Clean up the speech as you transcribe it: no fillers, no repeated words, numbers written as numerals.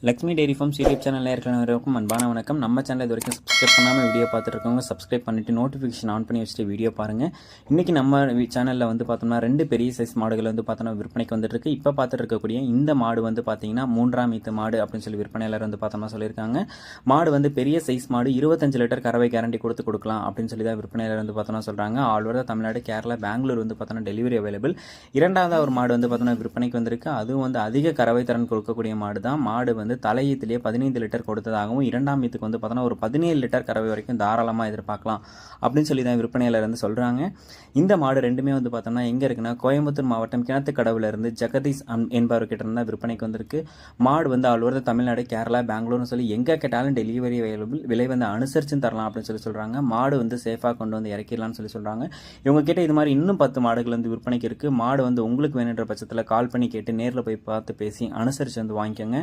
Lakshmi dairy forms YouTube சேனலில் இருக்கிறவங்களுக்கும் அன்பான வணக்கம். நம்ம சேனல் இது வரைக்கும் சப்ஸ்கிரைப் பண்ணாமல் வீடியோ பார்த்துட்டு இருக்கவங்க சப்ஸ்கிரைப் பண்ணிவிட்டு நோட்டிஃபிகேஷன் ஆன் பண்ணி வச்சுட்டு வீடியோ பாருங்கள். இன்றைக்கி நம்ம சேனலில் வந்து பார்த்தோம்னா 2 பெரிய சைஸ் மாடுகள் வந்து பார்த்தோம்னா விற்பனைக்கு வந்துட்டு இருக்கு. இப்போ பார்த்துட்டு இருக்கக்கூடிய இந்த மாடு வந்து பார்த்தீங்கன்னா 3ஆம் ஈத்து மாடு அப்படின்னு சொல்லி விற்பனையாளர் வந்து பார்த்தோம்னா சொல்லியிருக்காங்க. மாடு வந்து பெரிய சைஸ் மாடு, 25 லிட்டர் கறவை கேரண்டி கொடுக்கலாம் அப்படின்னு சொல்லி தான் விற்பனையாளர் வந்து பார்த்தோம்னா சொல்கிறாங்க. ஆல் ஓவர் தமிழ்நாடு, கேரளா, பெங்களூர் வந்து பார்த்தோம்னா டெலிவரி அவைலபிள். இரண்டாவது ஒரு மாடு வந்து பார்த்தோம்னா விற்பனைக்கு வந்திருக்கு. அதுவும் வந்து அதிக கறவை திறன் கொடுக்கக்கூடிய மாடு தான். மாடு வந்து தலையீத்திலேயே 15 லிட்டர் கொடுத்ததாகவும், இரண்டாம் ஈத்துக்கு வந்து பார்த்தோன்னா ஒரு 17 லிட்டர் கறவை வரைக்கும் தாராளமாக எதிர்பார்க்கலாம் அப்படின்னு சொல்லி தான் விற்பனையாளர் வந்து சொல்கிறாங்க. இந்த மாடு ரெண்டுமே வந்து பார்த்தோம்னா எங்கே இருக்குன்னா கோயம்புத்தூர் மாவட்டம் கிணத்துக்கடவுல இருந்து ஜெகதீஷ் என்பவர்கிட்ட இருந்தால் விற்பனைக்கு வந்திருக்கு. மாடு வந்து ஆல் ஓவர் தமிழ்நாடு, கேரளா, பெங்களூர்னு சொல்லி எங்கே கேட்டாலும் டெலிவரி அவைலபிள். விலை வந்து அனுசரிச்சு தரலாம் அப்படின்னு சொல்லி சொல்கிறாங்க. மாடு வந்து சேஃபாக கொண்டு வந்து இறக்கிடலாம்னு சொல்லி சொல்கிறாங்க. இவங்க கிட்ட இது மாதிரி இன்னும் 10 மாடுகள் வந்து விற்பனைக்கு இருக்குது. மாடு வந்து உங்களுக்கு வேணுன்ற பட்சத்தில் கால் பண்ணி கேட்டு நேரில் போய் பார்த்து பேசி அனுசரித்து வந்து வாங்கிக்கோங்க.